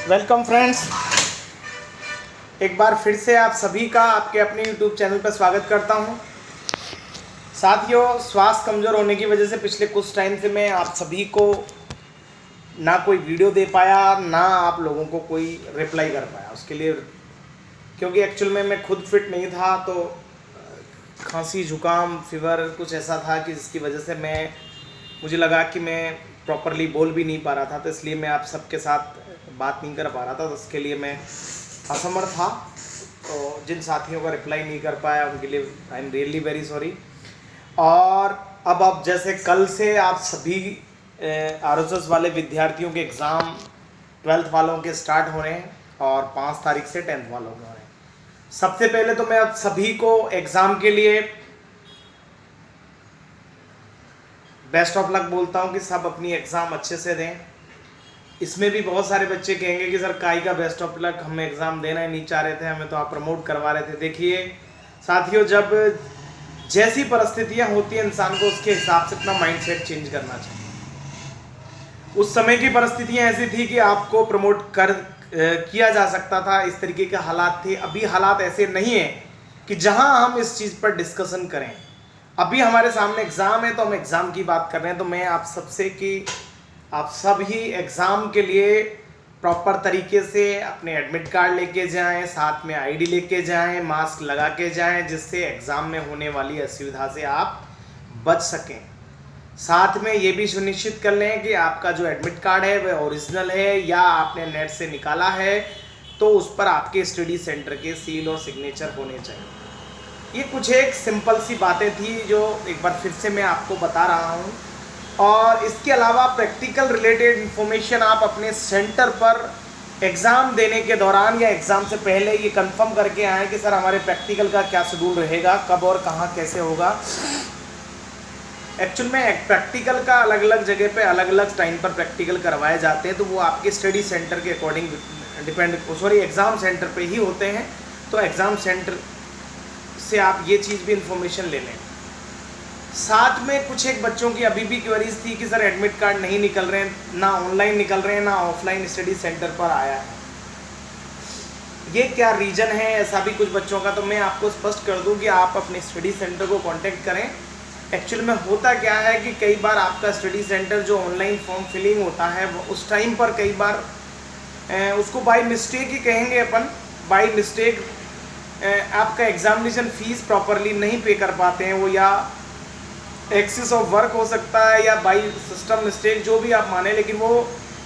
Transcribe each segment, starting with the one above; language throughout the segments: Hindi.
वेलकम फ्रेंड्स, एक बार फिर से आप सभी का आपके अपने YouTube चैनल पर स्वागत करता हूं। साथियों, स्वास्थ्य कमज़ोर होने की वजह से पिछले कुछ टाइम से मैं आप सभी को ना कोई वीडियो दे पाया, ना आप लोगों को कोई रिप्लाई कर पाया। उसके लिए क्योंकि एक्चुअल में मैं खुद फिट नहीं था, तो खांसी, जुकाम, फीवर कुछ ऐसा था कि जिसकी वजह से मुझे लगा कि मैं प्रॉपरली बोल भी नहीं पा रहा था, तो इसलिए मैं आप सबके साथ बात नहीं कर पा रहा था। तो उसके लिए मैं असमर्थ था, तो जिन साथियों का रिप्लाई नहीं कर पाया उनके लिए I am really very sorry. और अब जैसे कल से आप सभी RSS वाले विद्यार्थियों के एग्ज़ाम 12th वालों के स्टार्ट हो रहे हैं और 5 तारीख से 10th वालों के हो रहे हैं। सबसे पहले तो मैं आप सभी को एग्ज़ाम के लिए बेस्ट ऑफ लक बोलता हूं कि सब अपनी एग्ज़ाम अच्छे से दें। इसमें भी बहुत सारे बच्चे कहेंगे कि सर काई का बेस्ट ऑफ लक, हम एग्ज़ाम देना ही नहीं चाह रहे थे, हमें तो आप प्रमोट करवा रहे थे। देखिए साथियों, जब जैसी परिस्थितियां होती हैं इंसान को उसके हिसाब से अपना माइंडसेट चेंज करना चाहिए। उस समय की परिस्थितियां ऐसी थी कि आपको प्रमोट किया जा सकता था, इस तरीके के हालात थे। अभी हालात ऐसे नहीं है कि जहां हम इस चीज़ पर डिस्कशन करें। अभी हमारे सामने एग्ज़ाम है तो हम एग्ज़ाम की बात कर रहे हैं। तो मैं आप सबसे कि आप सब ही एग्ज़ाम के लिए प्रॉपर तरीके से अपने एडमिट कार्ड लेके जाएं, साथ में आईडी लेके जाएं, मास्क लगा के जाएं, जिससे एग्ज़ाम में होने वाली असुविधा से आप बच सकें। साथ में ये भी सुनिश्चित कर लें कि आपका जो एडमिट कार्ड है वह ओरिजिनल है या आपने नेट से निकाला है, तो उस पर आपके स्टडी सेंटर के सील और सिग्नेचर होने चाहिए। ये कुछ एक सिंपल सी बातें थी जो एक बार फिर से मैं आपको बता रहा हूँ। और इसके अलावा प्रैक्टिकल रिलेटेड इन्फॉर्मेशन आप अपने सेंटर पर एग्ज़ाम देने के दौरान या एग्ज़ाम से पहले ये कंफर्म करके आएँ कि सर हमारे प्रैक्टिकल का क्या शेड्यूल रहेगा, कब और कहाँ कैसे होगा। एक्चुअल में प्रैक्टिकल का अलग अलग जगह पे अलग अलग टाइम पर प्रैक्टिकल करवाए जाते हैं, तो वो आपके स्टडी सेंटर के अकॉर्डिंग एग्ज़ाम सेंटर पे ही होते हैं। तो एग्ज़ाम सेंटर से आप ये चीज़ भी इन्फॉर्मेशन ले लें। साथ में कुछ एक बच्चों की अभी भी क्वेरीज थी कि सर एडमिट कार्ड नहीं निकल रहे हैं, ना ऑनलाइन निकल रहे हैं, ना ऑफलाइन स्टडी सेंटर पर आया है, ये क्या रीज़न है, ऐसा भी कुछ बच्चों का। तो मैं आपको स्पष्ट कर दूं कि आप अपने स्टडी सेंटर को कांटेक्ट करें। एक्चुअल में होता क्या है कि कई बार आपका स्टडी सेंटर जो ऑनलाइन फॉर्म फिलिंग होता है उस टाइम पर कई बार उसको बाय मिस्टेक ही कहेंगे अपन, बाय मिस्टेक आपका एग्जामिनेशन फ़ीस प्रॉपरली नहीं पे कर पाते हैं वो, या एक्सेस ऑफ वर्क हो सकता है या बाई सिस्टम मिस्टेक, जो भी आप माने, लेकिन वो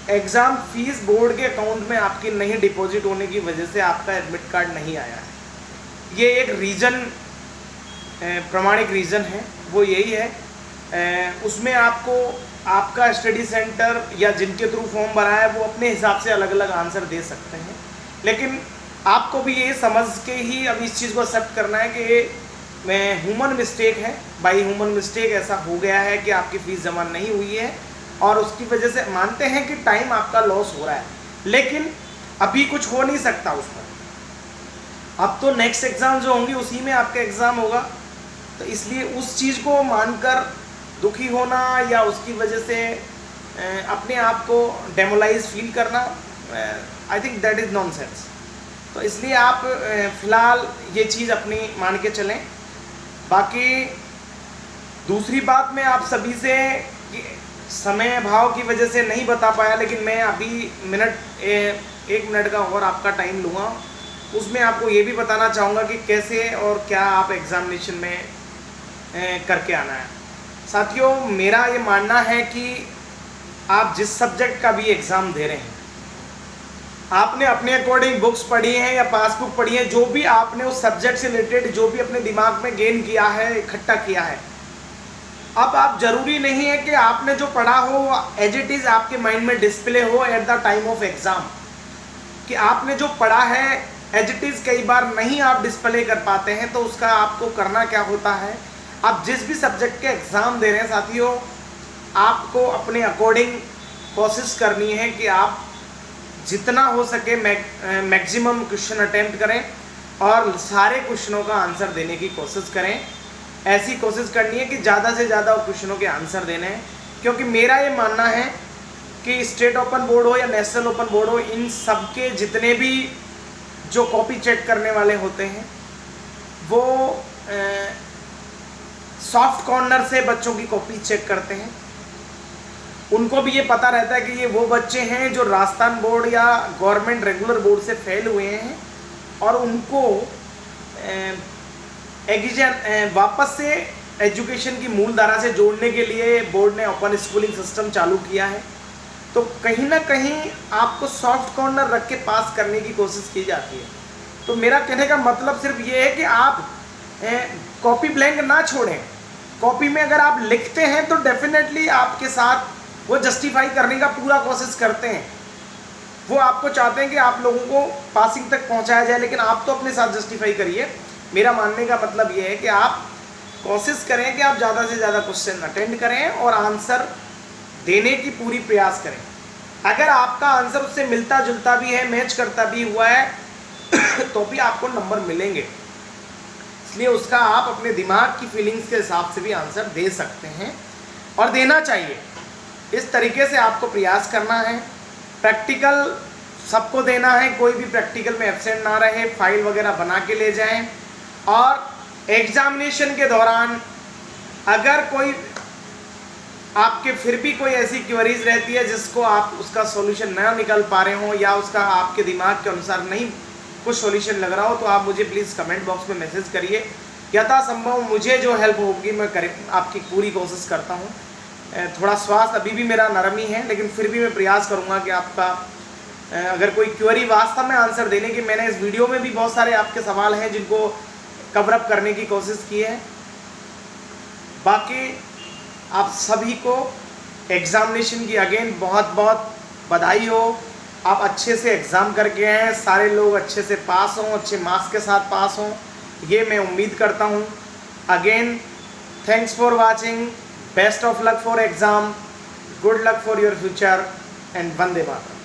एग्ज़ाम फीस बोर्ड के अकाउंट में आपकी नहीं डिपॉजिट होने की वजह से आपका एडमिट कार्ड नहीं आया है। ये एक रीज़न, प्रमाणिक रीज़न है, वो यही है। उसमें आपको आपका स्टडी सेंटर या जिनके थ्रू फॉर्म भरा है वो अपने हिसाब से अलग अलग आंसर दे सकते हैं, लेकिन आपको भी ये समझ के ही अब इस चीज़ को एक्सेप्ट करना है कि में ह्यूमन मिस्टेक है, बाई ह्यूमन मिस्टेक ऐसा हो गया है कि आपकी फ़ीस जमा नहीं हुई है और उसकी वजह से मानते हैं कि टाइम आपका लॉस हो रहा है, लेकिन अभी कुछ हो नहीं सकता उस पर। अब तो नेक्स्ट एग्ज़ाम जो होंगी उसी में आपका एग्ज़ाम होगा, तो इसलिए उस चीज़ को मानकर दुखी होना या उसकी वजह से अपने आप को डेमोलाइज फील करना, I think that is nonsense. तो इसलिए आप फ़िलहाल ये चीज़ अपनी मान के चलें। बाकी दूसरी बात मैं आप सभी से समय अभाव की वजह से नहीं बता पाया, लेकिन मैं अभी एक मिनट का और आपका टाइम लूँगा। उसमें आपको ये भी बताना चाहूँगा कि कैसे और क्या आप एग्ज़ामिनेशन में करके आना है। साथियों, मेरा ये मानना है कि आप जिस सब्जेक्ट का भी एग्ज़ाम दे रहे हैं, आपने अपने अकॉर्डिंग बुक्स पढ़ी हैं या पासबुक पढ़ी है, जो भी आपने उस सब्जेक्ट से रिलेटेड जो भी अपने दिमाग में गेन किया है, इकट्ठा किया है। अब आप ज़रूरी नहीं है कि आपने जो पढ़ा हो एज इट इज़ आपके माइंड में डिस्प्ले हो at the time of exam, कि आपने जो पढ़ा है एज इट इज़ कई बार नहीं आप डिस्प्ले कर पाते हैं। तो उसका आपको करना क्या होता है, आप जिस भी सब्जेक्ट के एग्ज़ाम दे रहे हैं साथियों, आपको अपने अकॉर्डिंग कोशिश करनी है कि आप जितना हो सके मैक्सिमम क्वेश्चन अटेम्प्ट करें और सारे क्वेश्चनों का आंसर देने की कोशिश करें। ऐसी कोशिश करनी है कि ज़्यादा से ज़्यादा क्वेश्चनों के आंसर देने हैं, क्योंकि मेरा ये मानना है कि स्टेट ओपन बोर्ड हो या नेशनल ओपन बोर्ड हो, इन सब के जितने भी जो कॉपी चेक करने वाले होते हैं वो सॉफ्ट कॉर्नर से बच्चों की कॉपी चेक करते हैं। उनको भी ये पता रहता है कि ये वो बच्चे हैं जो राजस्थान बोर्ड या गवर्नमेंट रेगुलर बोर्ड से फेल हुए हैं, और उनको वापस से एजुकेशन की मूल धारा से जोड़ने के लिए बोर्ड ने ओपन स्कूलिंग सिस्टम चालू किया है। तो कहीं ना कहीं आपको सॉफ्ट कॉर्नर रख के पास करने की कोशिश की जाती है। तो मेरा कहने का मतलब सिर्फ ये है कि आप कॉपी ब्लैंक ना छोड़ें। कॉपी में अगर आप लिखते हैं तो डेफिनेटली आपके साथ वो जस्टिफाई करने का पूरा कोशिश करते हैं, वो आपको चाहते हैं कि आप लोगों को पासिंग तक पहुंचाया जाए, लेकिन आप तो अपने साथ जस्टिफाई करिए। मेरा मानने का मतलब ये है कि आप कोशिश करें कि आप ज़्यादा से ज़्यादा क्वेश्चन अटेंड करें और आंसर देने की पूरी प्रयास करें। अगर आपका आंसर उससे मिलता जुलता भी है, मैच करता भी हुआ है तो भी आपको नंबर मिलेंगे। इसलिए उसका आप अपने दिमाग की फीलिंग्स के हिसाब से भी आंसर दे सकते हैं और देना चाहिए। इस तरीके से आपको प्रयास करना है। प्रैक्टिकल सबको देना है, कोई भी प्रैक्टिकल में एब्सेंट ना रहे, फाइल वगैरह बना के ले जाएं। और एग्जामिनेशन के दौरान अगर कोई आपके फिर भी कोई ऐसी क्वेरीज रहती है जिसको आप उसका सॉल्यूशन ना निकल पा रहे हो या उसका आपके दिमाग के अनुसार नहीं कुछ सॉल्यूशन लग रहा हो, तो आप मुझे प्लीज़ कमेंट बॉक्स में मैसेज करिए। यथासंभव मुझे जो हेल्प होगी मैं आपकी पूरी कोशिश करता हूँ। थोड़ा स्वास्थ्य अभी भी मेरा नरम ही है, लेकिन फिर भी मैं प्रयास करूँगा कि आपका अगर कोई क्वेरी वास्तव में आंसर देने की, मैंने इस वीडियो में भी बहुत सारे आपके सवाल हैं जिनको कवरअप करने की कोशिश की है। बाकी आप सभी को एग्ज़ामिनेशन की अगेन बहुत बहुत बधाई हो। आप अच्छे से एग्ज़ाम करके आए, सारे लोग अच्छे से पास हों, अच्छे मार्क्स के साथ पास हों, ये मैं उम्मीद करता हूँ। Again thanks for watching, best of luck for exam, good luck for your future and Vande Mataram.